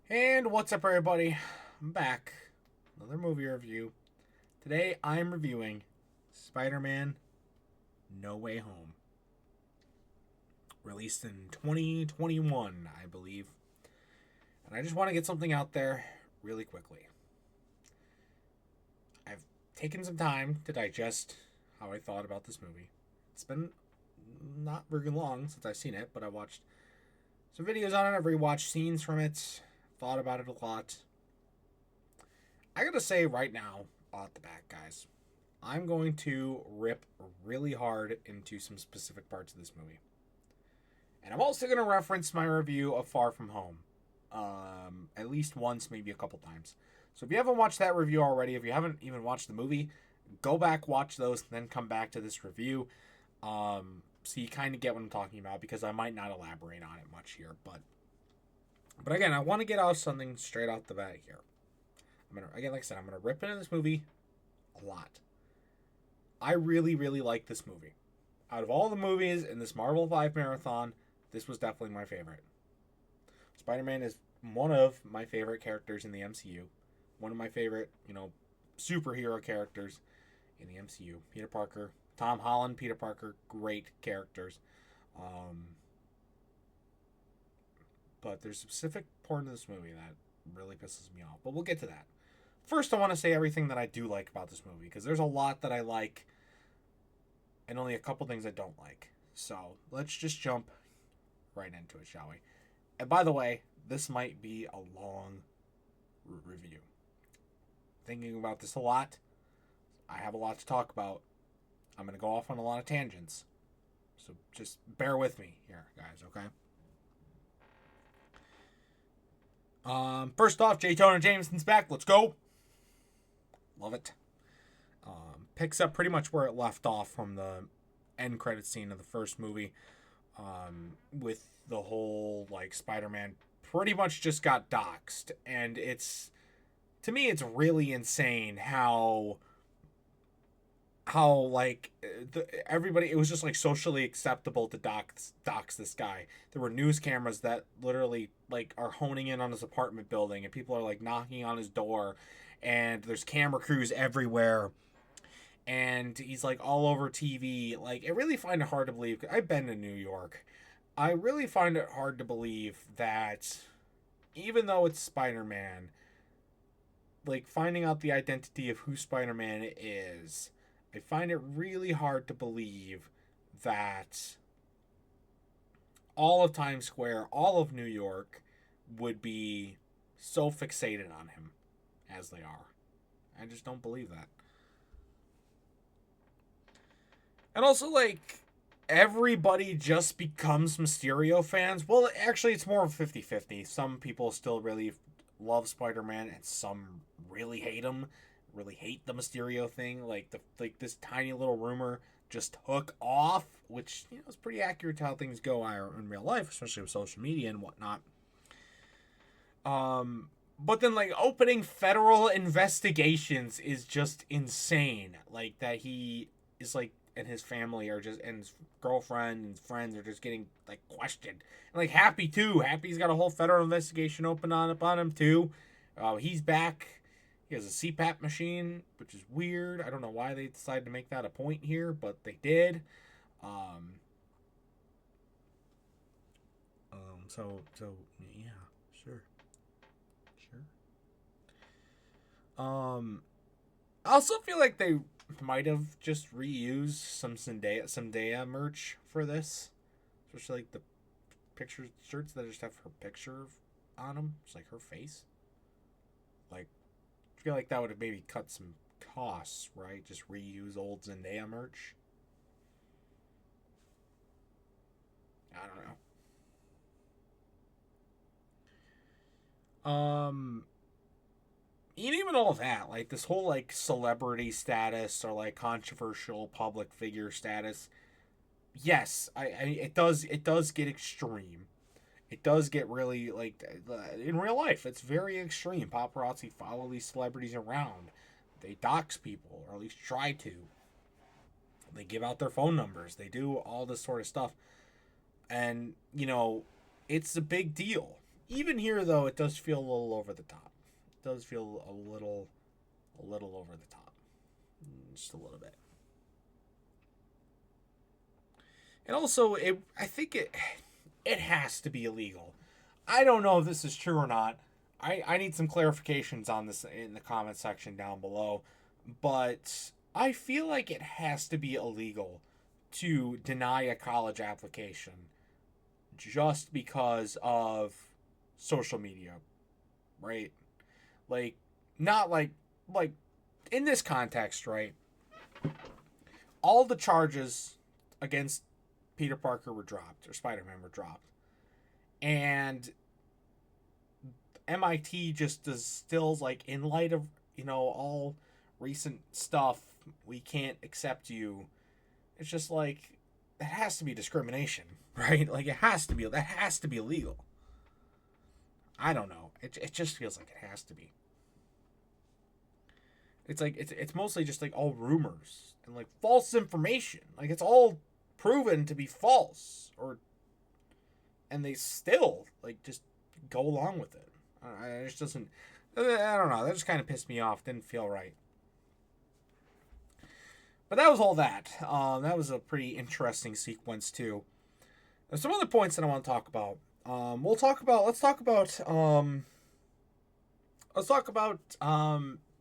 And what's up, everybody? I'm back. Another movie review. Today, I'm reviewing Spider-Man No Way Home. Released in 2021, I believe. And I just want to get something out there really quickly. I've taken some time to digest how I thought about this movie. It's been not very long since I've seen it, but I watched some videos on it. I've rewatched scenes from it. Thought about it a lot. I gotta say right now, off the bat, guys, I'm going to rip really hard into some specific parts of this movie. And I'm also going to reference my review of Far From Home. At least once, maybe a couple times. So if you haven't watched that review already, if you haven't even watched the movie, go back, watch those, and then come back to this review. So you kind of get what I'm talking about, because I might not elaborate on it much here. But again, I want to get out something straight off the bat here. Like I said, I'm gonna rip into this movie a lot. I really, really like this movie. Out of all the movies in this Marvel 5 marathon, this was definitely my favorite. Spider-Man is one of my favorite characters in the MCU. One of my favorite, superhero characters in the MCU. Peter Parker, Tom Holland, Peter Parker, great characters. But there's a specific part of this movie that really pisses me off. But we'll get to that. First, I want to say everything that I do like about this movie, because there's a lot that I like and only a couple things I don't like. So let's just jump right into it, shall we? And by the way, this might be a long review. Thinking about this a lot. I have a lot to talk about. I'm going to go off on a lot of tangents. So just bear with me here, guys, okay? First off, J. Jonah Jameson's back. Let's go. Love it. Picks up pretty much where it left off from the end credit scene of the first movie, with the whole Spider-Man pretty much just got doxxed, and to me it's really insane how everybody, it was just socially acceptable to dox this guy. There were news cameras that literally are honing in on his apartment building, and people are knocking on his door, and there's camera crews everywhere, and he's all over TV. I really find it hard to believe. I've been to New York. I really find it hard to believe that even though it's Spider-Man, finding out the identity of who Spider-Man is, I find it really hard to believe that all of Times Square, all of New York, would be so fixated on him as they are. I just don't believe that. And also, everybody just becomes Mysterio fans. Well, actually, it's more of 50-50. Some people still really love Spider-Man, and some really hate him. Really hate the Mysterio thing. This tiny little rumor just took off, which is pretty accurate to how things go in real life, especially with social media and whatnot. But then opening federal investigations is just insane. That he is and his family are just, and his girlfriend and friends are just getting questioned. And Happy too. Happy's got a whole federal investigation open on him too. He's back. He has a CPAP machine, which is weird. I don't know why they decided to make that a point here, but they did. So yeah, sure. I also feel like they might have just reused some Zendaya merch for this, especially the picture shirts that just have her picture on them, just her face. I feel like that would have maybe cut some costs, right? Just reuse old Zendaya merch. I don't know. Even all of that, this whole celebrity status or controversial public figure status. Yes, it does get extreme. It does get really in real life. It's very extreme. Paparazzi follow these celebrities around. They dox people, or at least try to. They give out their phone numbers. They do all this sort of stuff, and it's a big deal. Even here, though, it does feel a little over the top. It does feel a little over the top, just a little bit. And also, I think it has to be illegal. I don't know if this is true or not. I need some clarifications on this in the comment section down below. But I feel like it has to be illegal to deny a college application just because of social media, right? Like, not like in this context, right? All the charges against Peter Parker were dropped, or Spider-Man were dropped. And MIT just distills, like, in light of, all recent stuff, we can't accept you. It's just like, that has to be discrimination, right? Like, that has to be illegal. I don't know. It just feels like it has to be. It's like, it's mostly just like all rumors and like false information. Like, it's all proven to be false, and they still like just go along with it. It just doesn't. I don't know. That just kind of pissed me off. Didn't feel right. But that was all that. That was a pretty interesting sequence too. There's some other points that I want to talk about. Let's talk about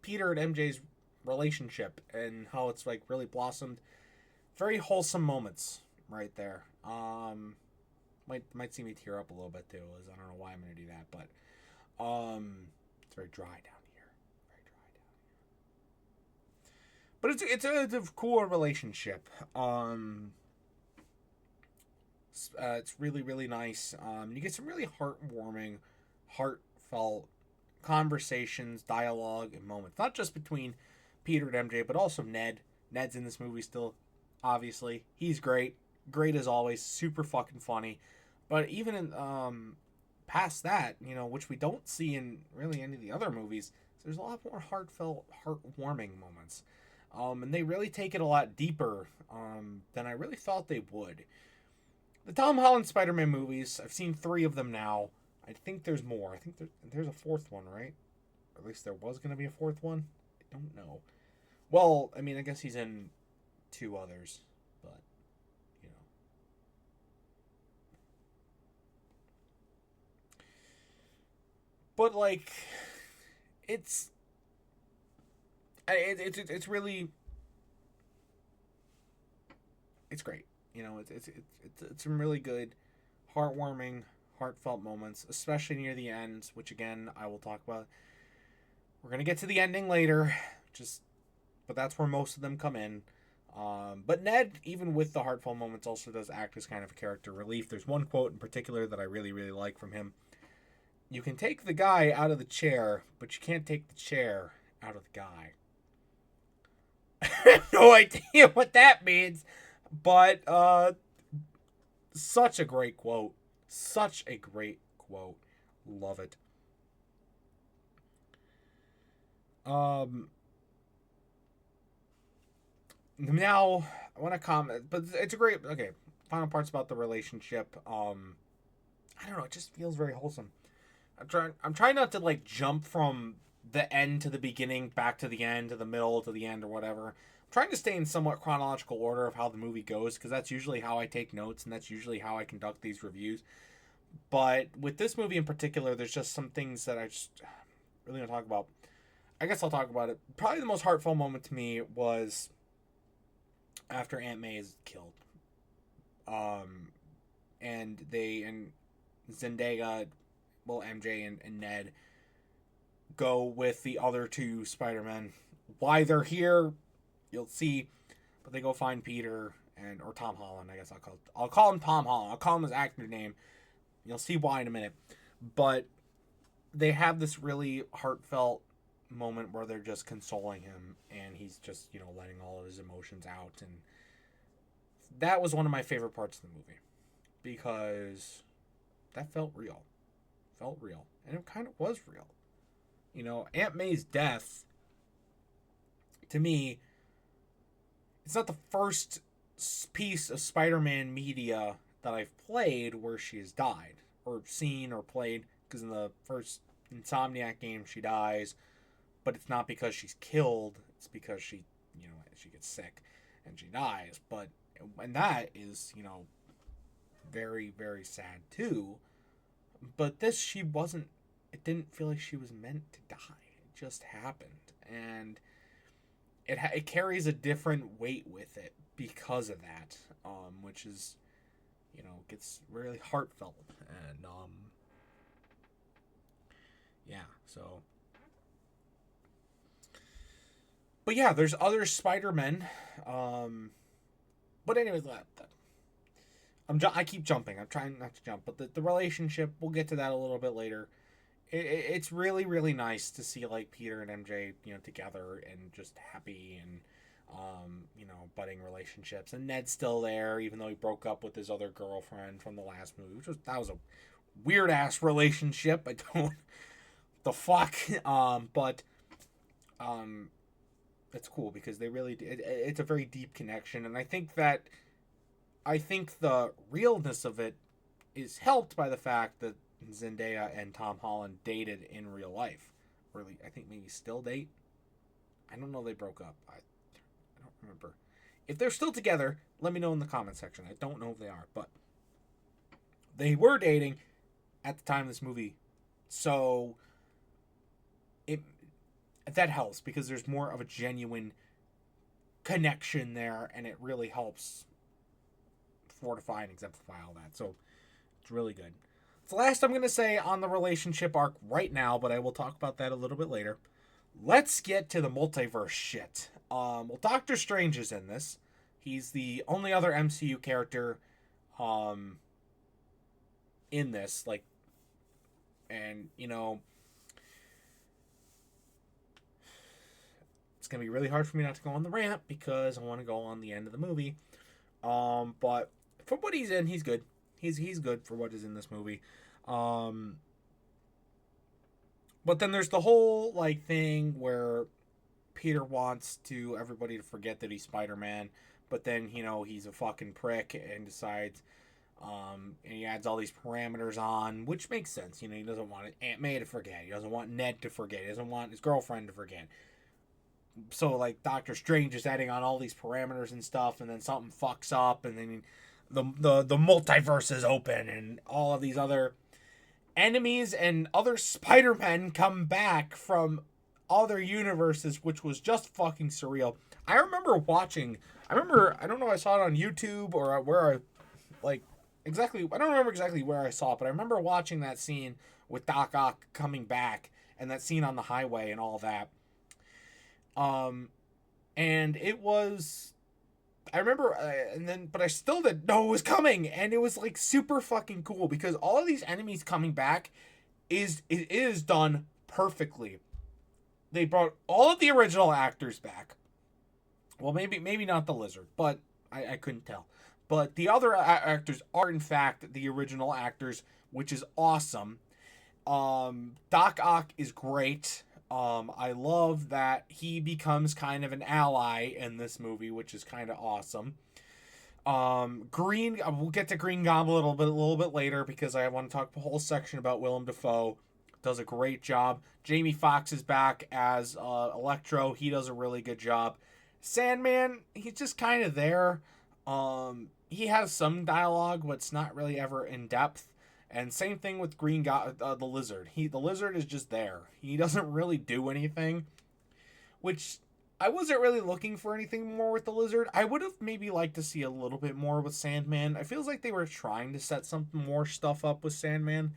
Peter and MJ's relationship and how it's like really blossomed. Very wholesome moments right there. Might see me tear up a little bit too. As I don't know why I'm gonna do that, but it's very dry down here. Very dry down here. But it's a cool relationship. It's really, really nice. You get some really heartwarming, heartfelt conversations, dialogue, and moments. Not just between Peter and MJ, but also Ned. Ned's in this movie still, obviously. He's great. Great as always. Super fucking funny. But even in past that, which we don't see in really any of the other movies, there's a lot more heartfelt, heartwarming moments. And they really take it a lot deeper than I really thought they would. The Tom Holland Spider-Man movies, I've seen 3 of them now. I think there's more. I think there's a 4th one, right? Or at least there was going to be a 4th one. I don't know. Well, I mean, I guess he's in 2 others, but, But, like, it's really, it's great. It's some really good, heartwarming, heartfelt moments, especially near the end, which again I will talk about. We're gonna get to the ending later, but that's where most of them come in. But Ned, even with the heartfelt moments, also does act as kind of a character relief. There's one quote in particular that I really, really like from him. You can take the guy out of the chair, but you can't take the chair out of the guy. I have no idea what that means, but such a great quote. Such a great quote. Love it. Now I want to comment, but it's a great. Okay, final parts about the relationship. I don't know. It just feels very wholesome. I'm trying not to like jump from the end to the beginning, back to the end, to the middle, to the end, or whatever. I'm trying to stay in somewhat chronological order of how the movie goes, because that's usually how I take notes, and that's usually how I conduct these reviews. But with this movie in particular, there's just some things that I just really want to talk about. I guess I'll talk about it. Probably the most heartfelt moment to me was after Aunt May is killed. And Zendaya, well, MJ and Ned go with the other 2 Spider-Men. Why they're here, you'll see. But they go find Peter or Tom Holland. I guess I'll call him Tom Holland. I'll call him his actor name. You'll see why in a minute. But they have this really heartfelt moment where they're just consoling him, and he's just letting all of his emotions out, and that was one of my favorite parts of the movie because that felt real. And it kind of was real. Aunt May's death, to me, it's not the first piece of Spider-Man media that I've played where she has died, or seen, or played. because in the first Insomniac game she dies, but it's not because she's killed, it's because she gets sick and she dies. And that is, very, very sad too. But this, she wasn't, it didn't feel like she was meant to die. It just happened. And it carries a different weight with it because of that, which is, gets really heartfelt. And, yeah, so. But yeah, there's other Spider-Men. But anyways, I keep jumping. I'm trying not to jump. But the relationship, we'll get to that a little bit later. It's really, really nice to see, like, Peter and MJ, together and just happy and, budding relationships. And Ned's still there, even though he broke up with his other girlfriend from the last movie, that was a weird-ass relationship. I don't... The fuck? It's cool because they really... It's a very deep connection, and I think the realness of it is helped by the fact that Zendaya and Tom Holland dated in real life. Really, I think maybe still date. I don't know, they broke up. I don't remember. If they're still together, let me know in the comment section. I don't know if they are, but they were dating at the time of this movie. So that helps because there's more of a genuine connection there, and it really helps fortify and exemplify all that. So it's really good. It's the last I'm going to say on the relationship arc right now, but I will talk about that a little bit later. Let's get to the multiverse shit. Well, Doctor Strange is in this. He's the only other MCU character in this, like, and it's going to be really hard for me not to go on the rant because I want to go on the end of the movie. But for what he's in, he's good. He's good for what is in this movie. But then there's the whole, like, thing where Peter wants everybody to forget that he's Spider-Man, but then, he's a fucking prick and decides, and he adds all these parameters on, which makes sense. He doesn't want Aunt May to forget. He doesn't want Ned to forget. He doesn't want his girlfriend to forget. So, like, Doctor Strange is adding on all these parameters and stuff, and then something fucks up, and then the multiverse is open, and all of these other enemies and other Spider-Men come back from other universes, which was just fucking surreal. I don't know if I saw it on YouTube or where I don't remember exactly where I saw it, but I remember watching that scene with Doc Ock coming back, and that scene on the highway and all that. And it was, I remember, but I still didn't know it was coming, and it was, like, super fucking cool, because all of these enemies coming back is done perfectly. They brought all of the original actors back. Well, maybe not the Lizard, but I couldn't tell. But the other actors are, in fact, the original actors, which is awesome. Doc Ock is great. I love that he becomes kind of an ally in this movie, which is kind of awesome. We'll get to Green Goblin a little bit later, because I want to talk a whole section about Willem Dafoe. Does a great job. Jamie Foxx is back as Electro. He does a really good job. Sandman, he's just kind of there. He has some dialogue, but it's not really ever in depth. And same thing with the Lizard. The Lizard is just there. He doesn't really do anything, which I wasn't really looking for anything more with the Lizard. I would have maybe liked to see a little bit more with Sandman. I feels like they were trying to set some more stuff up with Sandman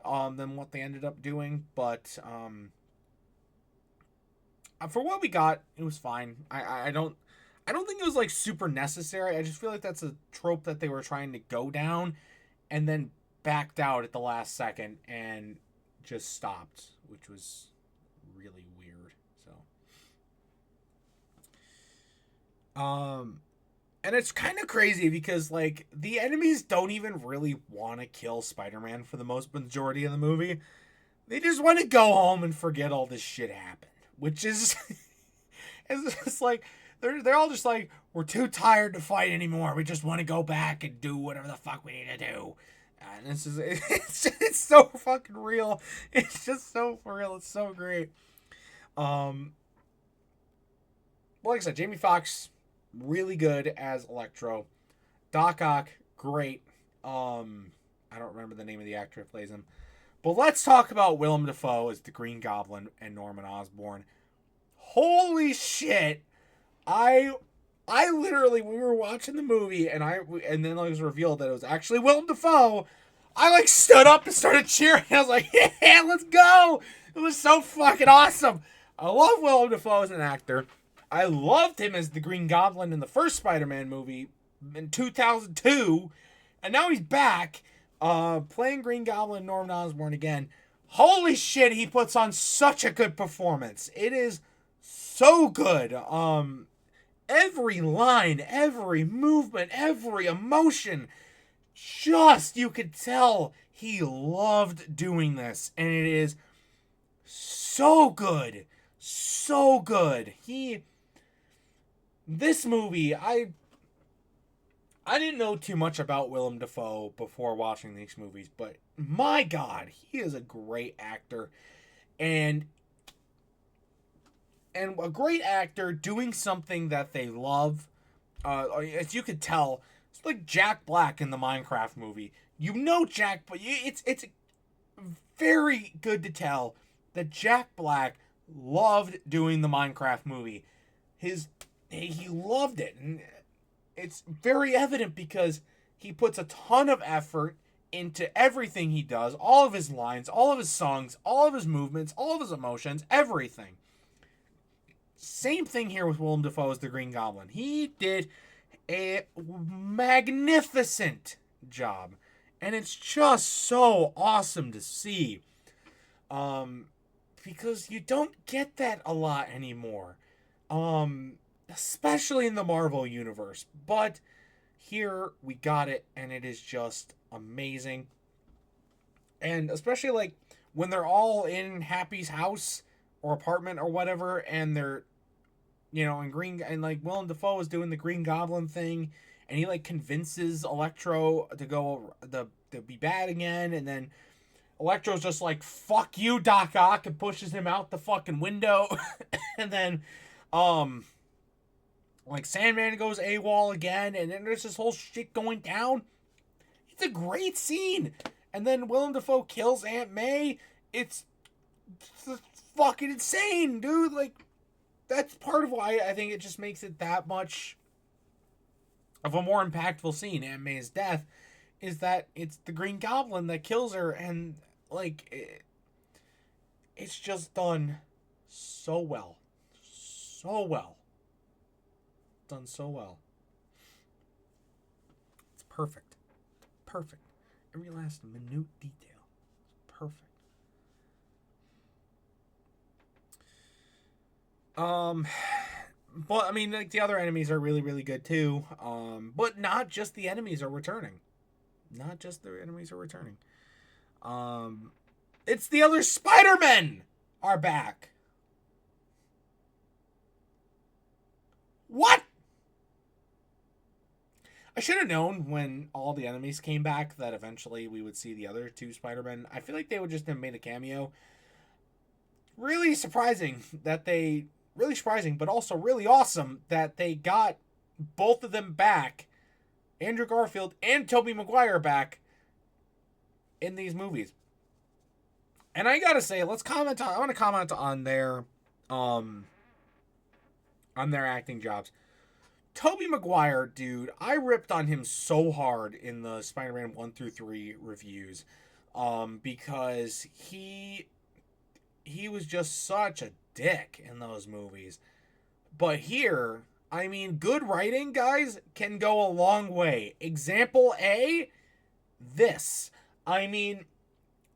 than what they ended up doing. But for what we got, it was fine. I don't think it was, like, super necessary. I just feel like that's a trope that they were trying to go down, and then backed out at the last second and just stopped, which was really weird. So and it's kind of crazy because, like, the enemies don't even really want to kill Spider-Man for the majority of the movie. They just want to go home and forget all this shit happened, which is it's just like they're all just like, we're too tired to fight anymore. We just want to go back and do whatever the fuck we need to do. And it's so fucking real. It's just so for real. It's so great. Well, like I said, Jamie Foxx, really good as Electro. Doc Ock, great. I don't remember the name of the actor who plays him. But let's talk about Willem Dafoe as the Green Goblin and Norman Osborn. Holy shit! I literally, we were watching the movie, and then it was revealed that it was actually Willem Dafoe. I like stood up and started cheering. I was like, yeah, let's go! It was so fucking awesome. I love Willem Dafoe as an actor. I loved him as the Green Goblin in the first Spider-Man movie in 2002, and now he's back playing Green Goblin Norman Osborn again. Holy shit, he puts on such a good performance. It is so good. Every line, every movement, every emotion, just, you could tell he loved doing this, and it is so good. So good. This movie, I didn't know too much about Willem Dafoe before watching these movies, but my God, he is a great actor, and a great actor doing something that they love. As you could tell, it's like Jack Black in the Minecraft movie. You know Jack, but it's very good to tell that Jack Black loved doing the Minecraft movie. He loved it, and it's very evident because he puts a ton of effort into everything he does, all of his lines, all of his songs, all of his movements, all of his emotions, everything. Same thing here with Willem Dafoe as the Green Goblin. He did a magnificent job, and it's just so awesome to see. Because you don't get that a lot anymore. Especially in the Marvel universe. But here we got it, and it is just amazing. And especially like when they're all in Happy's house or apartment or whatever, and they're, in green, and like Willem Dafoe is doing the Green Goblin thing, and he like convinces Electro to be bad again, and then Electro's just like, fuck you, Doc Ock, and pushes him out the fucking window. And then like Sandman goes AWOL again, and then there's this whole shit going down. It's a great scene. And then Willem Dafoe kills Aunt May. It's fucking insane, dude. Like, that's part of why I think it just makes it that much of a more impactful scene. Aunt May's death is that it's the Green Goblin that kills her, and like it's just done so well. Done so well. It's perfect. Every last minute detail. It's perfect. But I mean, like, the other enemies are really, really good too. But not just the enemies are returning. It's the other Spider-Men are back. What? I should have known when all the enemies came back that eventually we would see the other two Spider-Men. I feel like they would just have made a cameo. Really surprising, but also really awesome that they got both of them back, Andrew Garfield and Tobey Maguire, back in these movies. And I gotta say, I want to comment on their acting jobs. Tobey Maguire, dude, I ripped on him so hard in the Spider-Man 1 through 3 reviews, because he was just such a dick in those movies. But here, I mean, good writing, guys, can go a long way. Example A, this. I mean,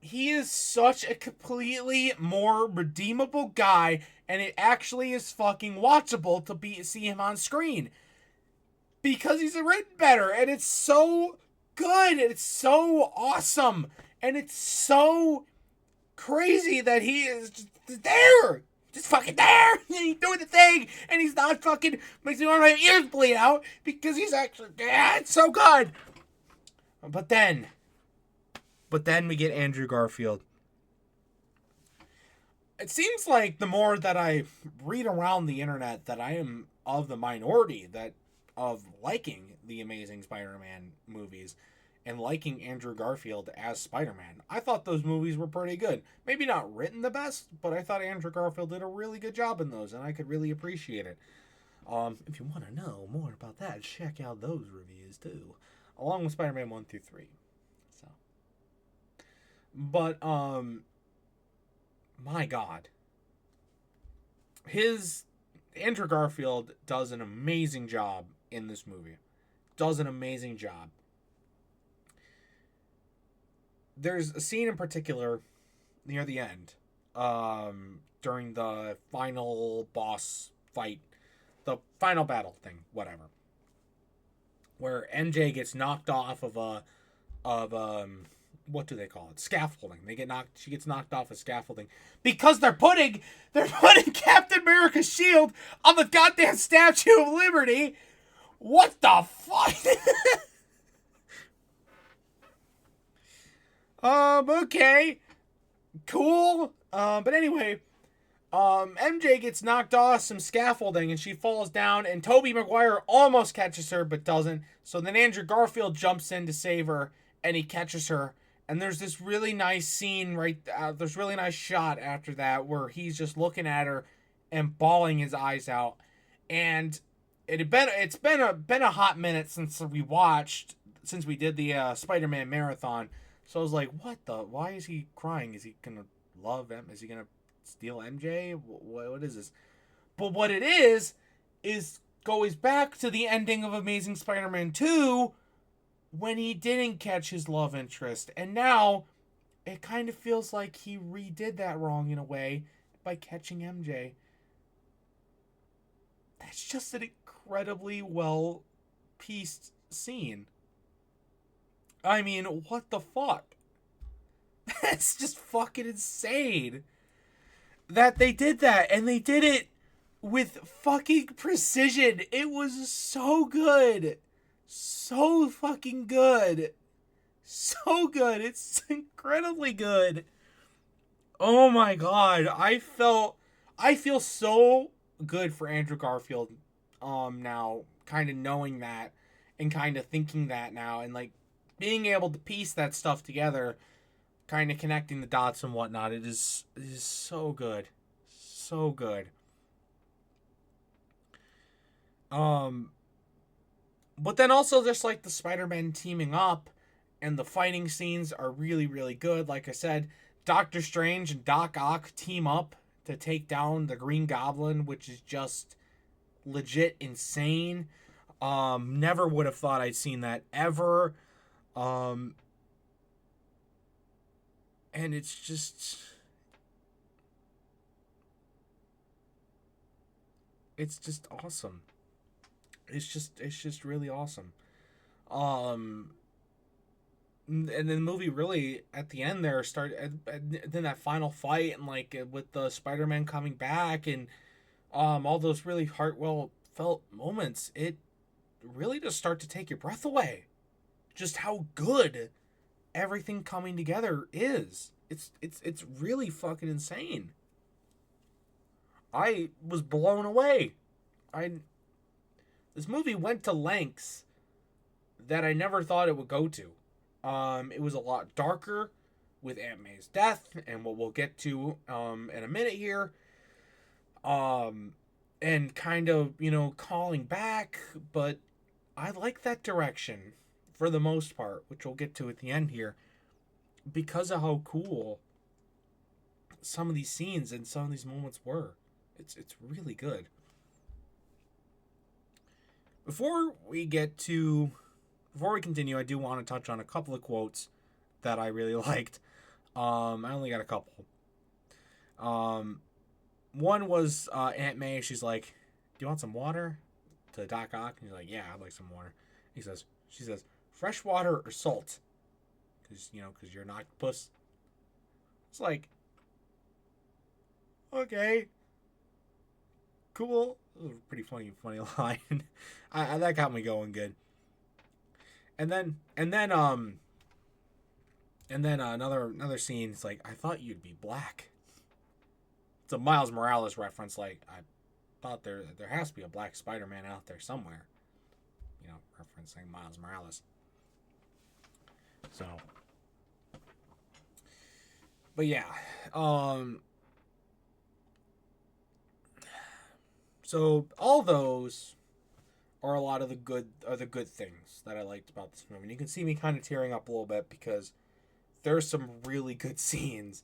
he is such a completely more redeemable guy, and it actually is fucking watchable to see him on screen. Because he's written better, and it's so good, and it's so awesome, and it's so crazy that he is just there. Just fucking there. He's doing the thing, and he's not fucking makes me want my ears bleed out because he's actually, it's so good. But then But then we get Andrew Garfield. It seems like the more that I read around the internet that I am of the minority that of liking the Amazing Spider-Man movies and liking Andrew Garfield as Spider-Man. I thought those movies were pretty good. Maybe not written the best, but I thought Andrew Garfield did a really good job in those, and I could really appreciate it. If you want to know more about that, check out those reviews too, along with Spider-Man 1 through 3. So, but my God, Andrew Garfield does an amazing job in this movie. Does an amazing job. There's a scene in particular near the end, during the final boss fight, the final battle thing, whatever, where MJ gets knocked off of what do they call it? Scaffolding. She gets knocked off of scaffolding because they're putting Captain America's shield on the goddamn Statue of Liberty. What the fuck? Okay. Cool. But anyway, MJ gets knocked off some scaffolding and she falls down, and Tobey Maguire almost catches her but doesn't. So then Andrew Garfield jumps in to save her, and he catches her. And there's this really nice scene there's a really nice shot after that where he's just looking at her and bawling his eyes out. And it's been a hot minute since we did the Spider-Man marathon. So I was like, why is he crying? Is he gonna love him? Is he gonna steal MJ? What is this? But what it is goes back to the ending of Amazing Spider-Man 2 when he didn't catch his love interest. And now it kind of feels like he redid that wrong in a way by catching MJ. That's just an incredibly well-pieced scene. I mean, what the fuck? That's just fucking insane that they did that, and they did it with fucking precision. It was so good. So fucking good. So good. It's incredibly good. Oh my God. I feel so good for Andrew Garfield now, kind of knowing that and kind of thinking that now, and like being able to piece that stuff together, kind of connecting the dots and whatnot. It is so good. So good. But then also just like the Spider-Man teaming up and the fighting scenes are really, really good. Like I said, Doctor Strange and Doc Ock team up to take down the Green Goblin, which is just legit insane. Never would have thought I'd seen that ever. And it's just awesome. It's just really awesome. And then the movie really at the end there then that final fight, and like with the Spider-Man coming back and all those really heartfelt moments, it really just start to take your breath away. Just how good everything coming together is. It's really fucking insane. I was blown away. This movie went to lengths that I never thought it would go to. It was a lot darker with Aunt May's death, and what we'll get to in a minute here. And kind of, calling back, but I like that direction for the most part, which we'll get to at the end here, because of how cool some of these scenes and some of these moments were. It's really good. Before we continue, I do want to touch on a couple of quotes that I really liked. I only got a couple. One was Aunt May. She's like, "Do you want some water?" To Doc Ock, and he's like, "Yeah, I'd like some water." She says, "Fresh water or salt?" Because you're an octopus. It's like, okay, cool. It was a pretty funny line. That got me going good. And then And then another scene. It's like, I thought you'd be black. It's a Miles Morales reference. Like, I thought there has to be a black Spider-Man out there somewhere. You know, referencing Miles Morales. So, but yeah, so all those are a lot of the good things that I liked about this movie. And you can see me kind of tearing up a little bit because there's some really good scenes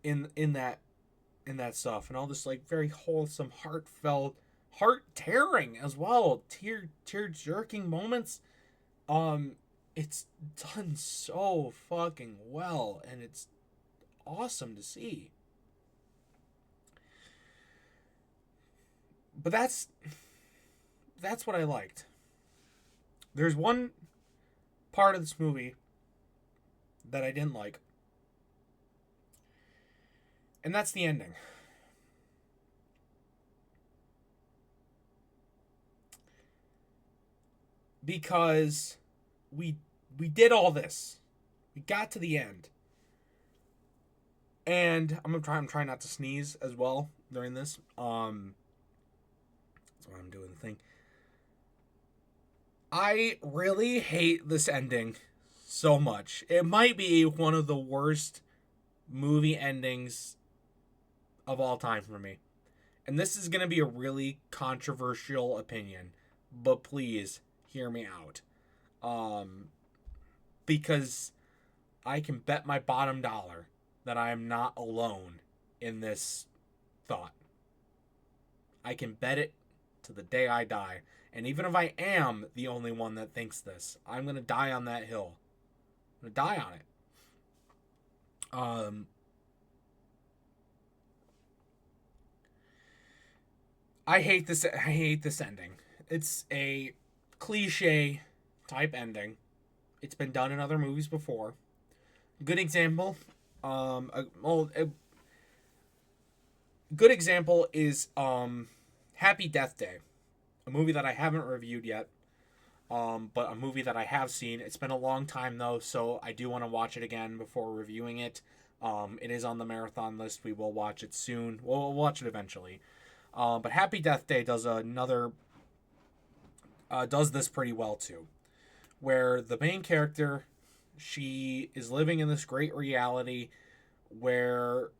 in that stuff, and all this like very wholesome, heartfelt, heart tearing as well, tear jerking moments. It's done so fucking well, and it's awesome to see. But that's what I liked. There's one part of this movie that I didn't like, and that's the ending. Because we did all this. We got to the end. And I'm trying not to sneeze as well during this. That's why I'm doing the thing. I really hate this ending so much. It might be one of the worst movie endings of all time for me. And this is going to be a really controversial opinion, but please hear me out. Because I can bet my bottom dollar that I am not alone in this thought. I can bet it to the day I die. And even if I am the only one that thinks this, I'm going to die on that hill. I'm going to die on it. I hate this ending. It's a cliche type ending. It's been done in other movies before. Good example. Good example is Happy Death Day, a movie that I haven't reviewed yet, but a movie that I have seen. It's been a long time though, so I do want to watch it again before reviewing it. It is on the marathon list. We will watch it soon. We'll watch it eventually. But Happy Death Day does this pretty well too, where the main character, she is living in this great reality where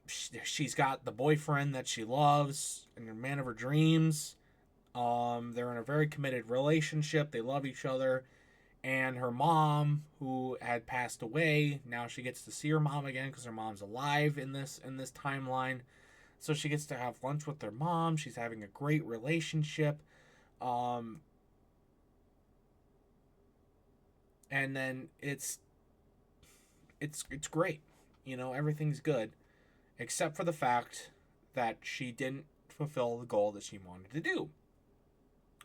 she's got the boyfriend that she loves and the man of her dreams. They're in a very committed relationship. They love each other. And her mom, who had passed away, now she gets to see her mom again because her mom's alive in this timeline. So she gets to have lunch with her mom. She's having a great relationship. And then it's great. You know, everything's good. Except for the fact that she didn't fulfill the goal that she wanted to do.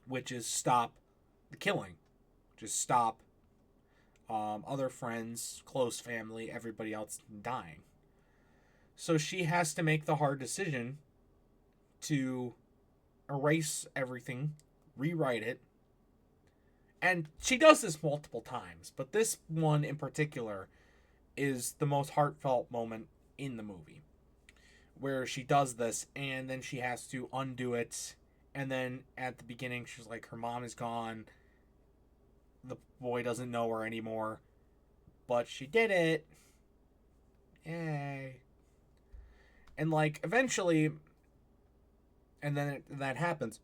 Which is stop the killing. Just stop other friends, close family, everybody else dying. So she has to make the hard decision to erase everything, rewrite it. And she does this multiple times, but this one in particular is the most heartfelt moment in the movie. Where she does this, and then she has to undo it. And then at the beginning, she's like, her mom is gone. The boy doesn't know her anymore. But she did it. Yay. And like, eventually, and then that happens.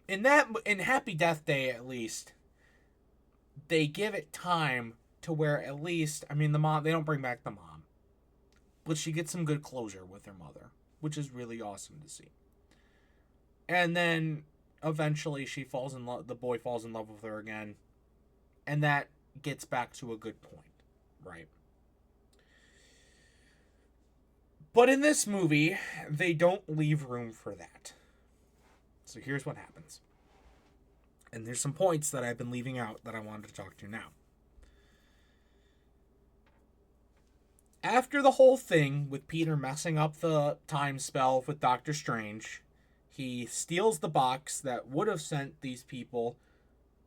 In Happy Death Day, at least, they give it time to where at least, I mean, the mom, they don't bring back the mom. But she gets some good closure with her mother, which is really awesome to see. And then eventually she falls in love, the boy falls in love with her again. And that gets back to a good point, right? But in this movie, they don't leave room for that. So here's what happens. And there's some points that I've been leaving out that I wanted to talk to now. After the whole thing with Peter messing up the time spell with Doctor Strange, he steals the box that would have sent these people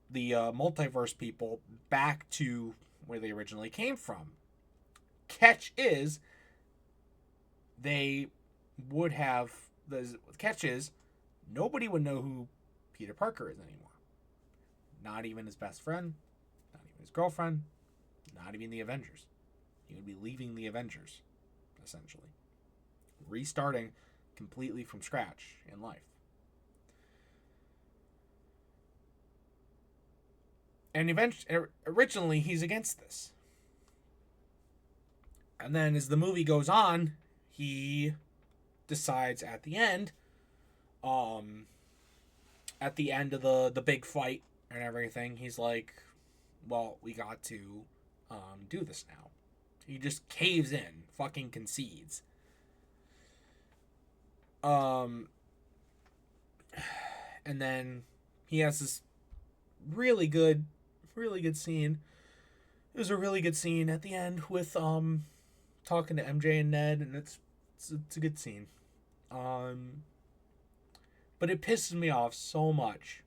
the multiverse people back to where they originally came from. Catch is, they would have, the catch is, nobody would know who Peter Parker is anymore. Not even his best friend, not even his girlfriend, not even the Avengers. He would be leaving the Avengers, essentially. Restarting completely from scratch in life. And originally, he's against this. And then as the movie goes on, he decides at the end of the big fight and everything, he's like, well, we got to do this now. He just caves in, fucking concedes. And then he has this really good scene. It was a really good scene at the end with talking to MJ and Ned, and it's a good scene. But it pisses me off so much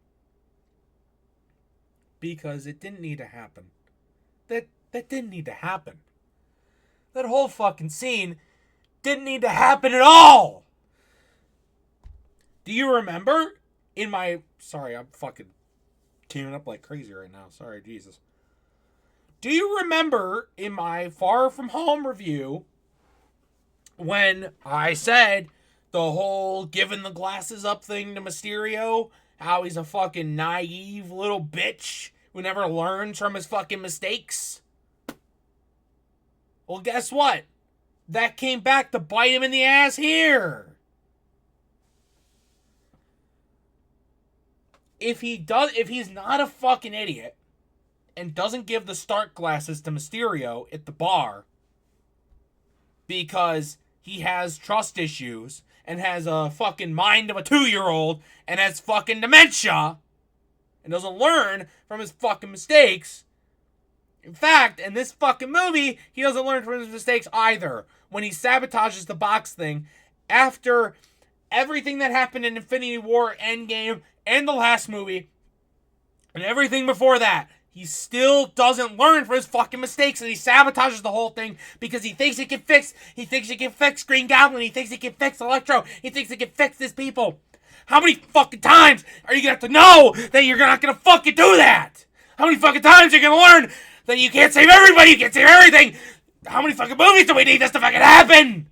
because it didn't need to happen. That didn't need to happen. That whole fucking scene didn't need to happen at all. Do you remember in my... Sorry, I'm fucking queuing up like crazy right now. Sorry, Jesus. Do you remember in my Far From Home review when I said the whole giving the glasses up thing to Mysterio, how he's a fucking naive little bitch who never learns from his fucking mistakes? Well, guess what? That came back to bite him in the ass here. If he's not a fucking idiot and doesn't give the Stark glasses to Mysterio at the bar because he has trust issues and has a fucking mind of a 2-year-old and has fucking dementia and doesn't learn from his fucking mistakes. In fact, in this fucking movie, he doesn't learn from his mistakes either. When he sabotages the box thing, after everything that happened in Infinity War, Endgame, and the last movie, and everything before that, he still doesn't learn from his fucking mistakes, and he sabotages the whole thing because he thinks he can fix Green Goblin, he thinks he can fix Electro, he thinks he can fix his people. How many fucking times are you gonna have to know that you're not gonna fucking do that? How many fucking times are you gonna learn that you can't save everybody, you can't save everything? How many fucking movies do we need this to fucking happen?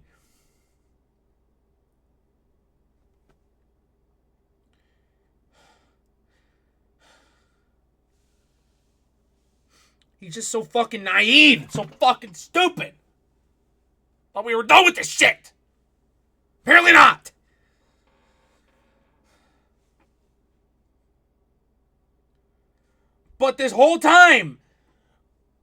He's just so fucking naive, so fucking stupid. Thought we were done with this shit. Apparently not. But this whole time,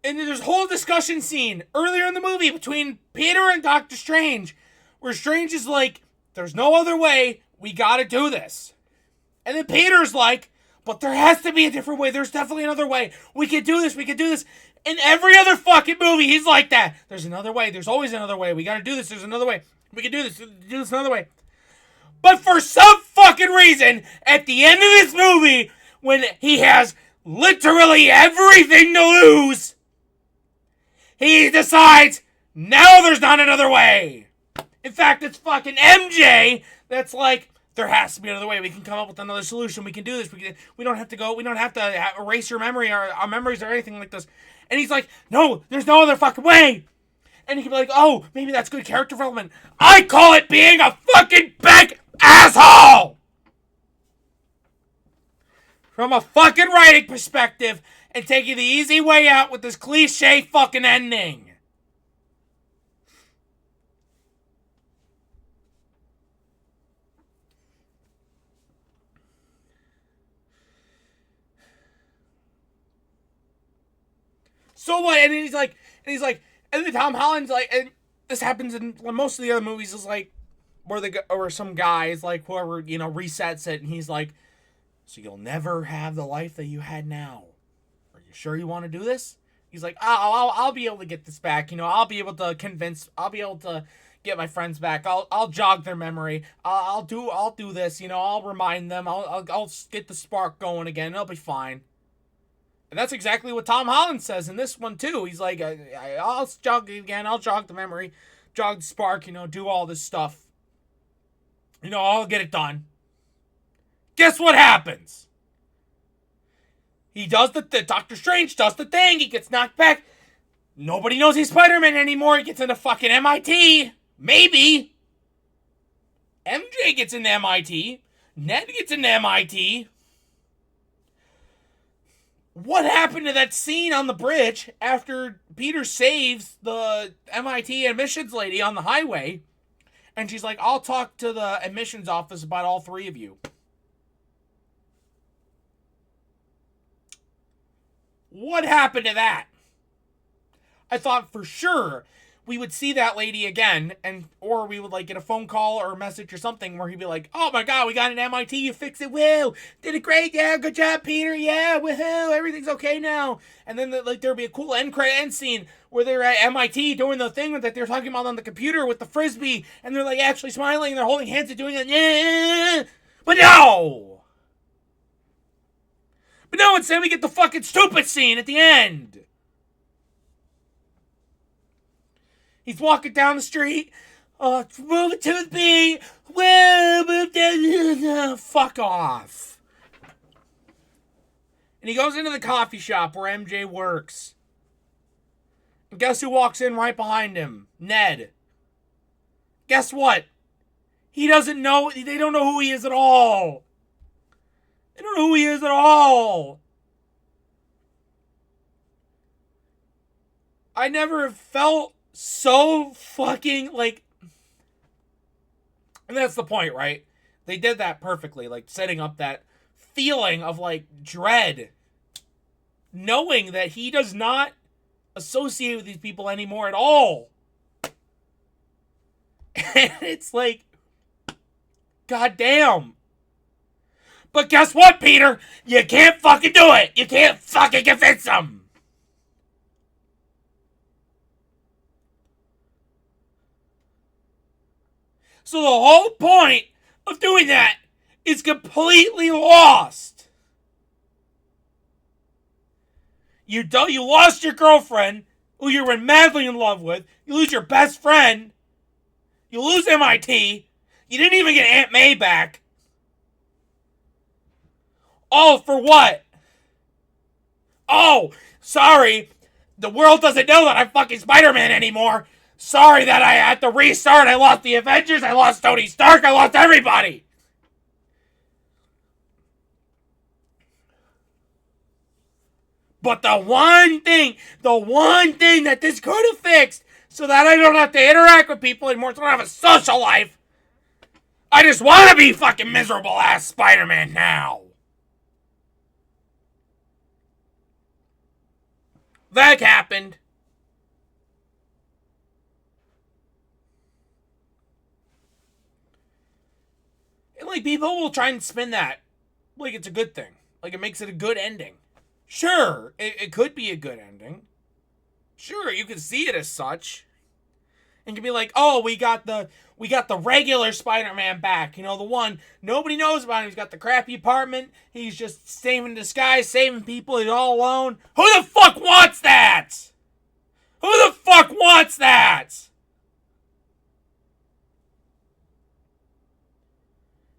and there's a whole discussion scene earlier in the movie between Peter and Doctor Strange, where Strange is like, there's no other way, we gotta do this. And then Peter's like, but there has to be a different way, there's definitely another way, we can do this. In every other fucking movie, he's like that. There's another way, there's always another way, we gotta do this, there's another way, we can do this another way. But for some fucking reason, at the end of this movie, when he has literally everything to lose, he decides, now there's not another way. In fact, it's fucking MJ that's like, there has to be another way. We can come up with another solution. We can do this. We don't have to erase your memory or our memories or anything like this. And he's like, no, there's no other fucking way. And he can be like, oh, maybe that's good character development. I call it being a fucking big asshole! From a fucking writing perspective, and taking the easy way out with this cliche fucking ending. So what? And he's like, and then Tom Holland's like, and this happens in most of the other movies, is like, where some guy is like, whoever, resets it, and he's like, so you'll never have the life that you had now. Are you sure you want to do this? He's like, I'll be able to get this back. I'll be able to get my friends back. I'll jog their memory. I'll do this. I'll remind them. I'll get the spark going again. It'll be fine. And that's exactly what Tom Holland says in this one, too. He's like, I'll jog it again. I'll jog the memory, jog the spark, do all this stuff. I'll get it done. Guess what happens? He does Doctor Strange does the thing. He gets knocked back. Nobody knows he's Spider-Man anymore. He gets into fucking MIT. Maybe. MJ gets into MIT. Ned gets into MIT. What happened to that scene on the bridge after Peter saves the MIT admissions lady on the highway? And she's like, I'll talk to the admissions office about all three of you. What happened to that? I thought for sure we would see that lady again, or we would get a phone call or a message or something where he'd be like, oh my god, we got an MIT, you fixed it, woo, did it great, yeah, good job, Peter, yeah, woohoo, everything's okay now. And then there'd be a cool end scene where they're at MIT doing the thing that they're talking about on the computer with the frisbee, and they're actually smiling, and they're holding hands and doing it, yeah. But no! Instead we get the fucking stupid scene at the end. He's walking down the street. Move to the beat. Move down. Fuck off. And he goes into the coffee shop where MJ works. And guess who walks in right behind him? Ned. Guess what? He doesn't know. They don't know who he is at all. They don't know who he is at all. I never felt so fucking, and that's the point, right? They did that perfectly, setting up that feeling of, dread. Knowing that he does not associate with these people anymore at all. And it's goddamn. But guess what, Peter? You can't fucking do it. You can't fucking convince them. So the whole point of doing that is completely lost. You lost your girlfriend, who you were madly in love with. You lose your best friend. You lose MIT. You didn't even get Aunt May back. All for what? Oh, sorry. The world doesn't know that I'm fucking Spider-Man anymore. Sorry that I had to restart. I lost the Avengers. I lost Tony Stark. I lost everybody. But the one thing that this could have fixed so that I don't have to interact with people anymore, so I don't have a social life. I just want to be fucking miserable ass Spider-Man now. That happened. And people will try and spin that it's a good thing. It makes it a good ending. Sure, it could be a good ending. Sure, you can see it as such. And you can be oh, we got the regular Spider-Man back. The one nobody knows about him. He's got the crappy apartment. He's just staying in disguise, saving people. He's all alone. Who the fuck wants that? Who the fuck wants that?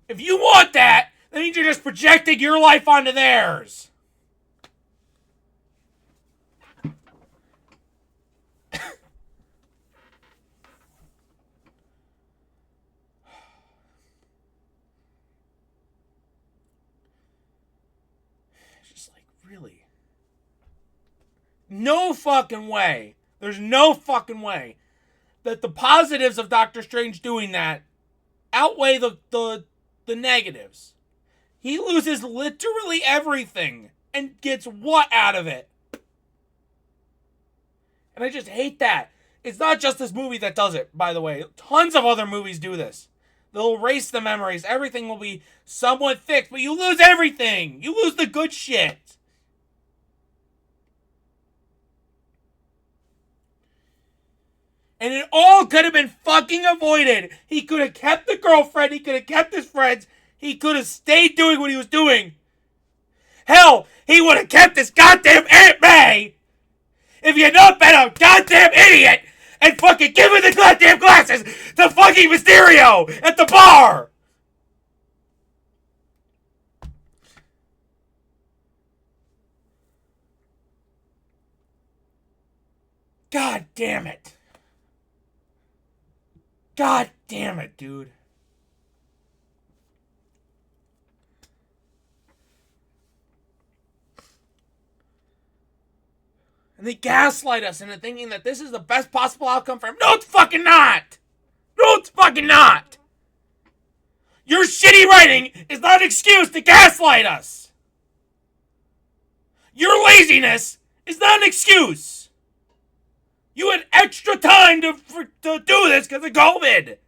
If you want that, that means you're just projecting your life onto theirs. It's just really? No fucking way. There's no fucking way that the positives of Doctor Strange doing that outweigh the negatives. He loses literally everything and gets what out of it? And I just hate that. It's not just this movie that does it, by the way. Tons of other movies do this. They'll erase the memories. Everything will be somewhat fixed, but you lose everything. You lose the good shit. And it all could have been fucking avoided. He could have kept the girlfriend. He could have kept his friends. He could have stayed doing what he was doing. Hell, he would have kept his goddamn Aunt May if you'd not been a goddamn idiot and fucking given the goddamn glasses to fucking Mysterio at the bar! God damn it. God damn it, dude. And they gaslight us into thinking that this is the best possible outcome for him. No, it's fucking not! No, it's fucking not! Your shitty writing is not an excuse to gaslight us! Your laziness is not an excuse! You had extra time to do this because of COVID!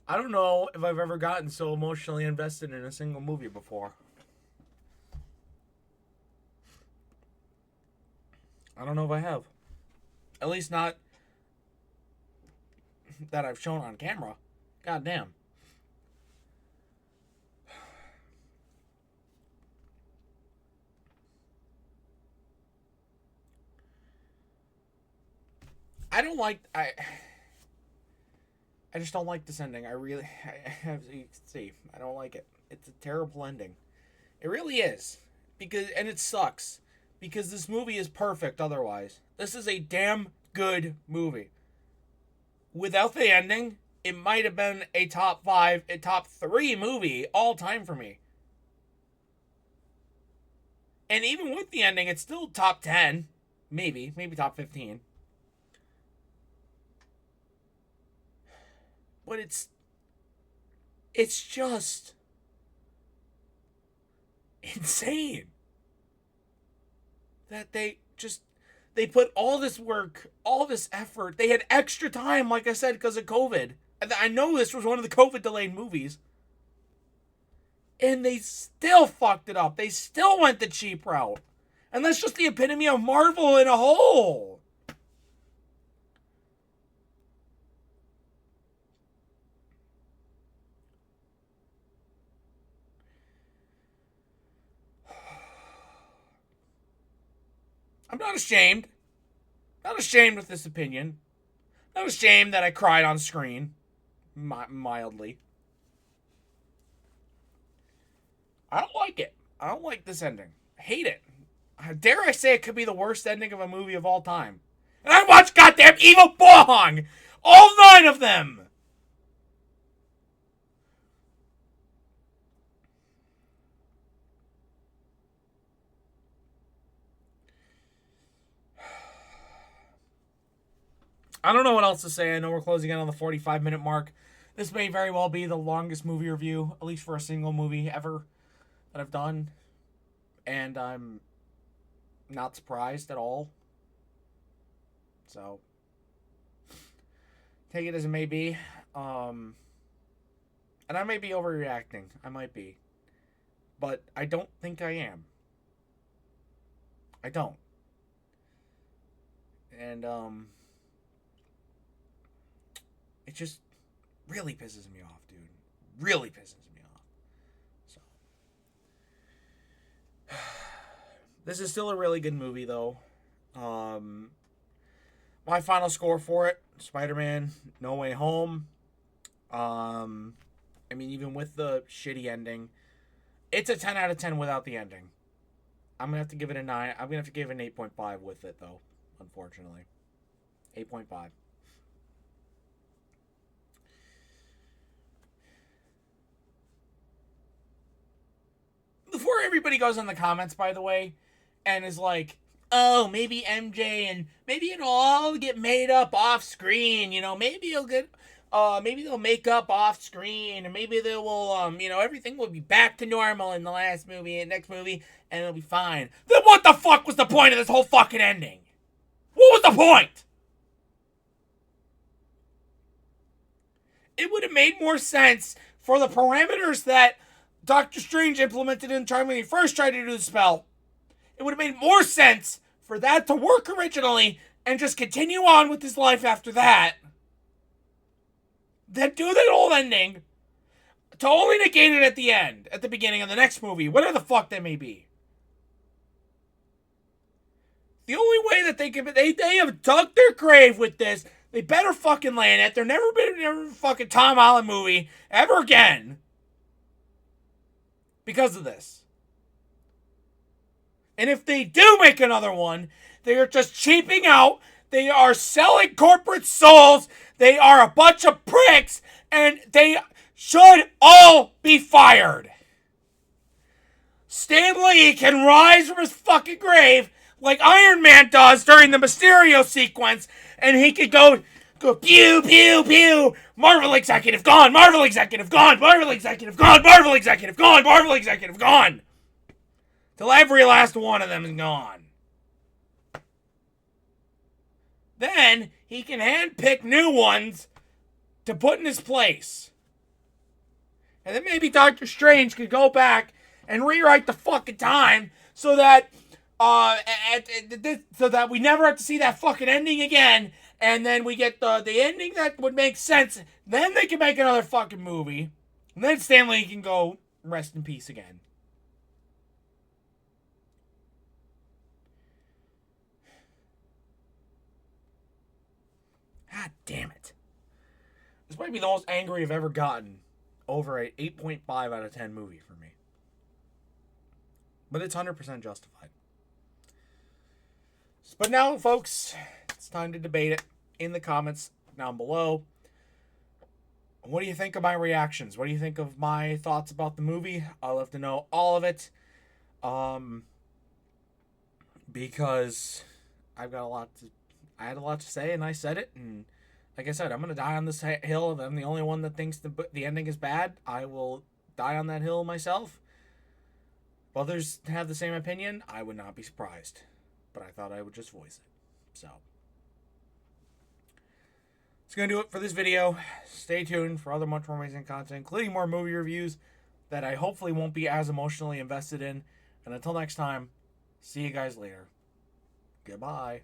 I don't know if I've ever gotten so emotionally invested in a single movie before. I don't know if I have. At least not that I've shown on camera. God damn. I just don't like this ending. I don't like it. It's a terrible ending. It really is. And it sucks. Because this movie is perfect otherwise. This is a damn good movie. Without the ending, it might have been a top 5, a top 3 movie all time for me. And even with the ending, it's still top 10. Maybe top 15. But it's just insane that they put all this work, all this effort. They had extra time, like I said, because of COVID. I know this was one of the COVID delayed movies. And they still fucked it up. They still went the cheap route. And that's just the epitome of Marvel in a whole. I'm not ashamed. Not ashamed with this opinion. Not ashamed that I cried on screen. Mildly. I don't like it. I don't like this ending. I hate it. Dare I say it could be the worst ending of a movie of all time. And I watched goddamn Evil Bong! All 9 of them! I don't know what else to say. I know we're closing in on the 45-minute mark. This may very well be the longest movie review, at least for a single movie ever, that I've done. And I'm not surprised at all. So, take it as it may be. And I may be overreacting. I might be. But I don't think I am. I don't. And, it just really pisses me off, dude. Really pisses me off. So. This is still a really good movie, though. My final score for it, Spider-Man No Way Home. I mean, even with the shitty ending, it's a 10 out of 10 without the ending. I'm going to have to give it a 9. I'm going to have to give it an 8.5 with it, though, unfortunately. 8.5. Before everybody goes in the comments, by the way, and is like, oh, maybe MJ and maybe it'll all get made up off screen, maybe you'll get... maybe they'll make up off screen, or maybe they will, everything will be back to normal in the next movie, and it'll be fine. Then what the fuck was the point of this whole fucking ending? What was the point? It would have made more sense for the parameters that Doctor Strange implemented in time when he first tried to do the spell. It would have made more sense for that to work originally and just continue on with his life after that. Then do that whole ending to only negate it at the end, at the beginning of the next movie, whatever the fuck that may be. The only way that they have dug their grave with this. They better fucking land it. There never been a fucking Tom Holland movie ever again because of this. And if they do make another one, they are just cheaping out. They are selling corporate souls. They are a bunch of pricks, and they should all be fired. Stan Lee can rise from his fucking grave like Iron Man does during the Mysterio sequence, and he could go pew, pew, pew. Marvel executive gone. Marvel executive gone. Marvel executive gone. Marvel executive gone. Marvel executive gone. Till every last one of them is gone. Then he can handpick new ones to put in his place. And then maybe Doctor Strange could go back and rewrite the fucking time so that we never have to see that fucking ending again. And then we get the ending that would make sense. Then they can make another fucking movie. And then Stan Lee can go rest in peace again. God damn it. This might be the most angry I've ever gotten over a 8.5 out of 10 movie for me. But it's 100% justified. But now, folks, it's time to debate it in the comments down below. What do you think of my reactions? What do you think of my thoughts about the movie? I'll have to know all of it. Because I had a lot to say, and I said it, and like I said, I'm going to die on this hill. If I'm the only one that thinks the ending is bad, I will die on that hill myself. If others have the same opinion, I would not be surprised. But I thought I would just voice it. So, that's going to do it for this video. Stay tuned for other much more amazing content, including more movie reviews that I hopefully won't be as emotionally invested in. And until next time, see you guys later. Goodbye.